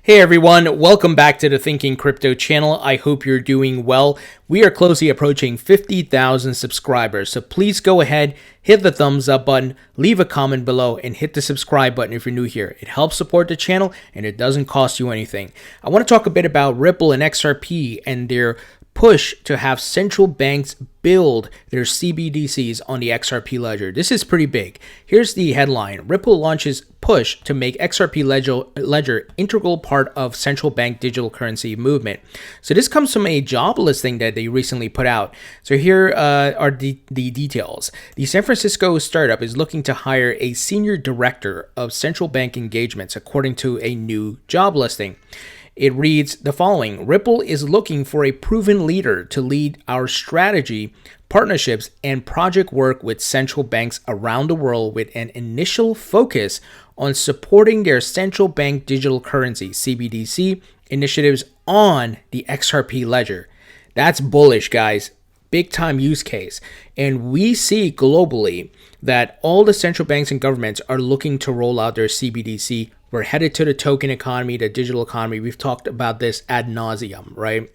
Hey everyone, welcome back to the Thinking Crypto channel. I hope you're doing well. We are closely approaching 50,000 subscribers, so please go ahead, hit the thumbs up button, leave a comment below, and hit the subscribe button if you're new here. It helps support the channel and it doesn't cost you anything. I want to talk a bit about Ripple and XRP and their push to have central banks build their CBDCs on the XRP Ledger. This is pretty big. Here's the headline. Ripple launches push to make XRP Ledger integral part of central bank digital currency movement. So this comes from a job listing that they recently put out. So here are the details. The San Francisco startup is looking to hire a senior director of central bank engagements, according to a new job listing. It reads the following: Ripple is looking for a proven leader to lead our strategy, partnerships, and project work with central banks around the world with an initial focus on supporting their central bank digital currency, CBDC, initiatives on the XRP Ledger. That's bullish, guys. Big time use case. And we see globally that all the central banks and governments are looking to roll out their CBDC. We're headed to the token economy, the digital economy. We've talked about this ad nauseum, right?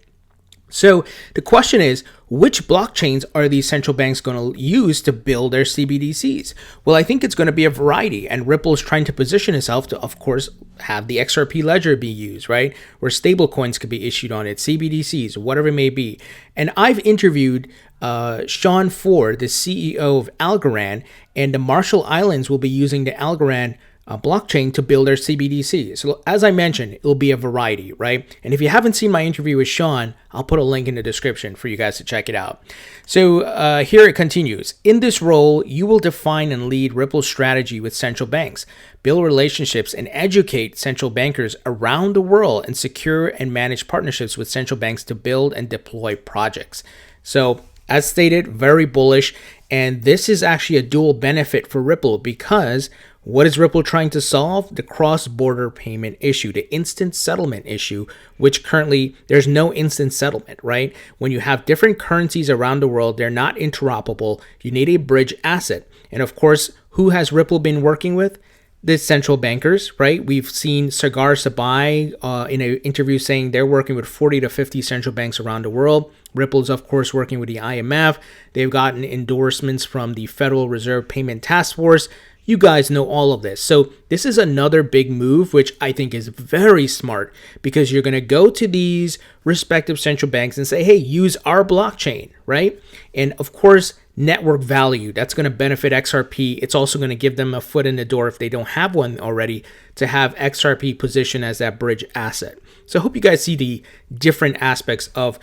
So the question is, which blockchains are these central banks going to use to build their CBDCs? Well, I think it's going to be a variety, and Ripple is trying to position itself to, of course, have the XRP Ledger be used, right? Where stablecoins could be issued on it, CBDCs, whatever it may be. And I've interviewed Sean Ford, the CEO of Algorand, and the Marshall Islands will be using the Algorand blockchain to build their CBDC. So as I mentioned, it'll be a variety, right? And if you haven't seen my interview with Sean, I'll put a link in the description for you guys to check it out. So here it continues. In this role, you will define and lead Ripple's strategy with central banks, build relationships and educate central bankers around the world, and secure and manage partnerships with central banks to build and deploy projects. So as stated, very bullish. And this is actually a dual benefit for Ripple because what is Ripple trying to solve? The cross-border payment issue, the instant settlement issue, which currently there's no instant settlement, right? When you have different currencies around the world, they're not interoperable. You need a bridge asset. And of course, who has Ripple been working with? The central bankers, right? We've seen Sagar Sabai in an interview saying they're working with 40 to 50 central banks around the world. Ripple's, of course, working with the IMF. They've gotten endorsements from the Federal Reserve Payment Task Force. You guys know all of this. So this is another big move, which I think is very smart because you're going to go to these respective central banks and say, hey, use our blockchain, right? And of course, network value, that's going to benefit XRP. It's also going to give them a foot in the door if they don't have one already to have XRP positioned as that bridge asset. So I hope you guys see the different aspects of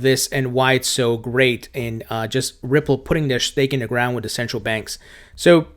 this and why it's so great in just Ripple putting their stake in the ground with the central banks. So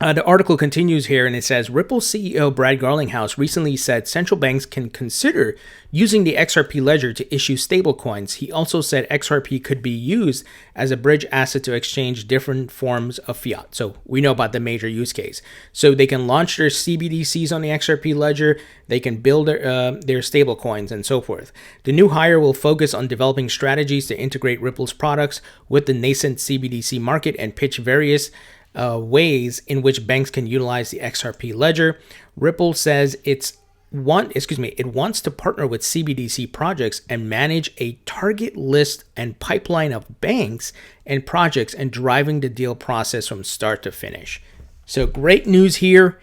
the article continues here and it says, Ripple CEO Brad Garlinghouse recently said central banks can consider using the XRP Ledger to issue stablecoins. He also said XRP could be used as a bridge asset to exchange different forms of fiat. So we know about the major use case. So they can launch their CBDCs on the XRP Ledger. They can build their stablecoins and so forth. The new hire will focus on developing strategies to integrate Ripple's products with the nascent CBDC market and pitch various ways in which banks can utilize the XRP Ledger. Ripple says it wants to partner with CBDC projects and manage a target list and pipeline of banks and projects and driving the deal process from start to finish. So great news here.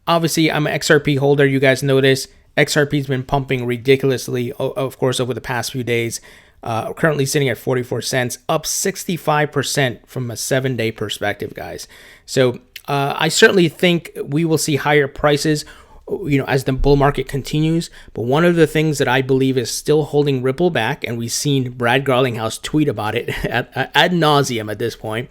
Obviously, I'm an XRP holder. You guys know this. XRP's been pumping ridiculously, of course, over the past few days. Currently sitting at 44 cents, up 65% from a 7-day perspective, guys. So I certainly think we will see higher prices, as the bull market continues. But one of the things that I believe is still holding Ripple back, and we've seen Brad Garlinghouse tweet about it ad nauseum at this point,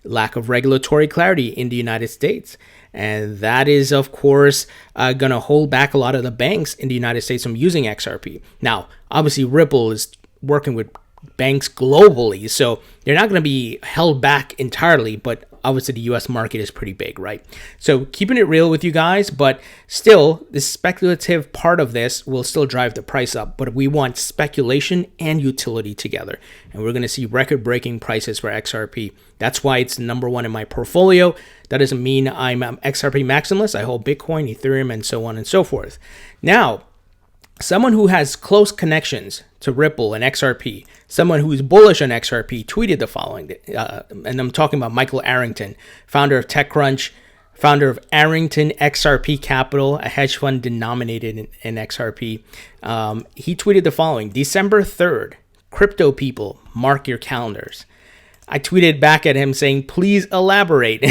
lack of regulatory clarity in the United States. And that is, of course, going to hold back a lot of the banks in the United States from using XRP. Now, obviously, Ripple is working with banks globally, so they're not going to be held back entirely, but obviously the US market is pretty big, right? So keeping it real with you guys, but still the speculative part of this will still drive the price up, but we want speculation and utility together, and we're going to see record-breaking prices for XRP. That's why it's number one in my portfolio. That doesn't mean I'm XRP maximalist. I hold Bitcoin, Ethereum, and so on and so forth. Now, someone who has close connections to Ripple and XRP, someone who is bullish on XRP, tweeted the following, and I'm talking about Michael Arrington, founder of TechCrunch, founder of Arrington XRP Capital, a hedge fund denominated in XRP. He tweeted the following: December 3rd, crypto people, mark your calendars. I tweeted back at him saying, please elaborate.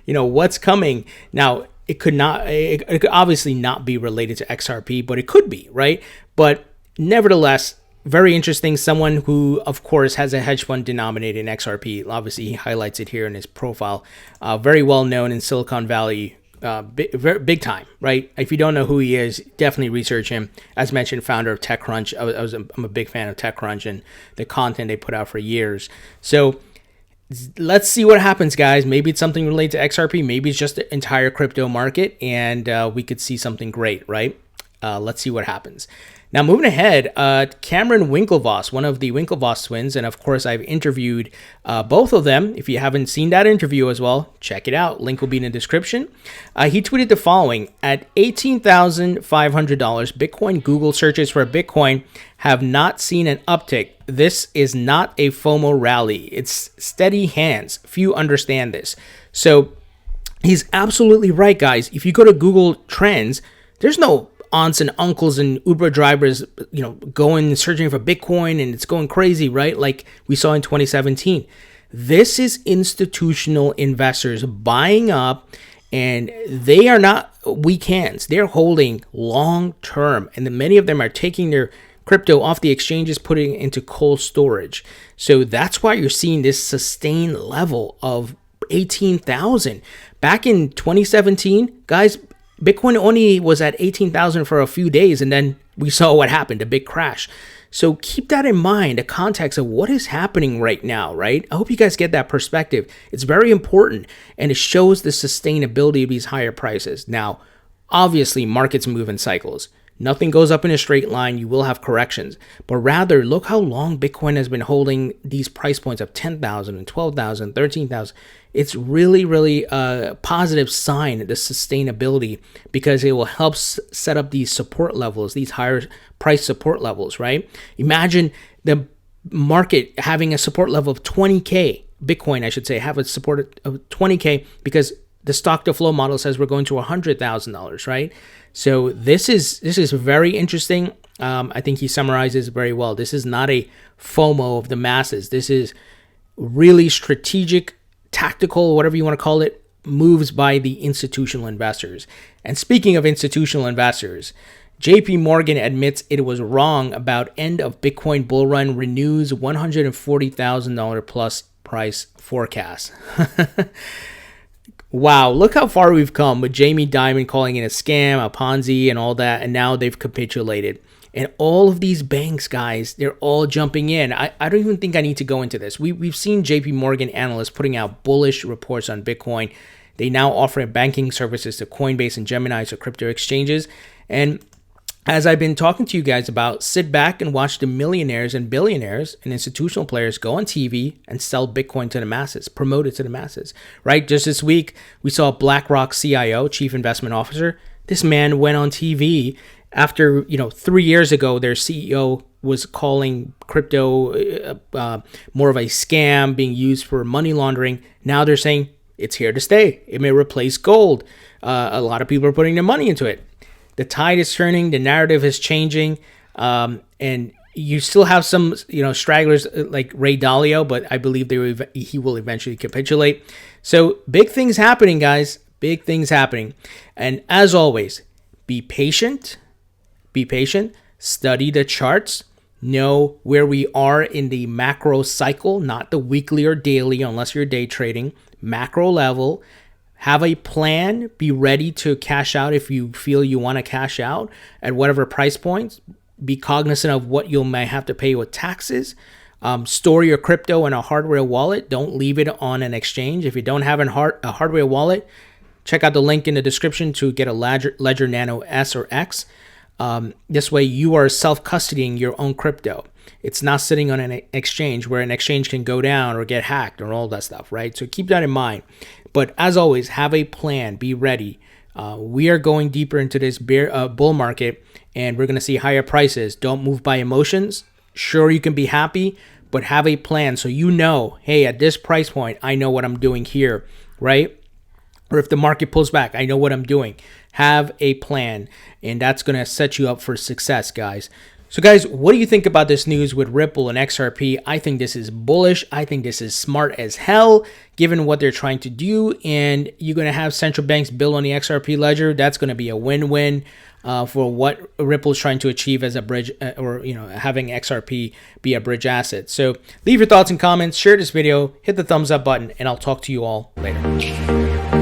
What's coming? Now, it could obviously not be related to XRP, but it could be, right? But nevertheless, very interesting. Someone who, of course, has a hedge fund denominated in XRP. Obviously, he highlights it here in his profile. Very well known in Silicon Valley, big time, right? If you don't know who he is, definitely research him. As mentioned, founder of TechCrunch. I'm a big fan of TechCrunch and the content they put out for years. So let's see what happens, guys. Maybe it's something related to XRP. Maybe it's just the entire crypto market, and we could see something great, right? Let's see what happens. Now, moving ahead, Cameron Winklevoss, one of the Winklevoss twins, and of course, I've interviewed both of them. If you haven't seen that interview as well, check it out. Link will be in the description. He tweeted the following: at $18,500, Bitcoin Google searches for Bitcoin have not seen an uptick. This is not a FOMO rally. It's steady hands. Few understand this. So he's absolutely right, guys. If you go to Google Trends, there's no aunts and uncles and Uber drivers, going searching for Bitcoin and it's going crazy, right? Like we saw in 2017. This is institutional investors buying up, and they are not weak hands. They're holding long term, and many of them are taking their crypto off the exchanges, putting it into cold storage. So that's why you're seeing this sustained level of 18,000. Back in 2017, guys, Bitcoin only was at 18,000 for a few days, and then we saw what happened, a big crash. So keep that in mind, the context of what is happening right now, right? I hope you guys get that perspective. It's very important, and it shows the sustainability of these higher prices. Now, obviously, markets move in cycles. Nothing goes up in a straight line. You will have corrections. But rather, look how long Bitcoin has been holding these price points of 10,000 and 12,000, 13,000. It's really, really a positive sign, the sustainability, because it will help set up these support levels, these higher price support levels, right? Imagine the market having a support level of 20K, Bitcoin, I should say, have a support of 20K because the stock to flow model says we're going to $100,000, right? So this is very interesting. I think he summarizes very well. This is not a FOMO of the masses. This is really strategic, tactical, whatever you want to call it, moves by the institutional investors. And speaking of institutional investors, JP Morgan admits it was wrong about end of Bitcoin bull run, renews $140,000 plus price forecast. Wow, look how far we've come with Jamie Dimon calling it a scam, a Ponzi, and all that, and now they've capitulated. And all of these banks, guys, they're all jumping in. I don't even think I need to go into this. We've seen JP Morgan analysts putting out bullish reports on Bitcoin. They now offer banking services to Coinbase and Gemini, so crypto exchanges. And as I've been talking to you guys about, sit back and watch the millionaires and billionaires and institutional players go on TV and sell Bitcoin to the masses, promote it to the masses, right? Just this week, we saw BlackRock CIO, Chief Investment Officer. This man went on TV after, 3 years ago, their CEO was calling crypto more of a scam being used for money laundering. Now they're saying it's here to stay. It may replace gold. A lot of people are putting their money into it. The tide is turning. The narrative is changing. And you still have some, stragglers like Ray Dalio, but I believe he will eventually capitulate. So big things happening, guys. Big things happening. And as always, be patient. Be patient. Study the charts. Know where we are in the macro cycle, not the weekly or daily, unless you're day trading. Macro level. Have a plan. Be ready to cash out if you feel you want to cash out at whatever price points. Be cognizant of what you may have to pay with taxes. Store your crypto in a hardware wallet. Don't leave it on an exchange. If you don't have a hardware wallet, check out the link in the description to get a Ledger Nano S or X. This way you are self-custodying your own crypto. It's not sitting on an exchange where an exchange can go down or get hacked or all that stuff, right? So keep that in mind. But as always, have a plan. Be ready. We are going deeper into this bull market, and we're going to see higher prices. Don't move by emotions. Sure, you can be happy, but have a plan so you know, hey, at this price point, I know what I'm doing here, right? Or if the market pulls back, I know what I'm doing. Have a plan, and that's going to set you up for success, guys. So guys, what do you think about this news with Ripple and XRP? I think this is bullish. I think this is smart as hell, given what they're trying to do. And you're going to have central banks build on the XRP ledger. That's going to be a win-win for what Ripple is trying to achieve as a bridge, or having XRP be a bridge asset. So leave your thoughts and comments, share this video, hit the thumbs up button, and I'll talk to you all later.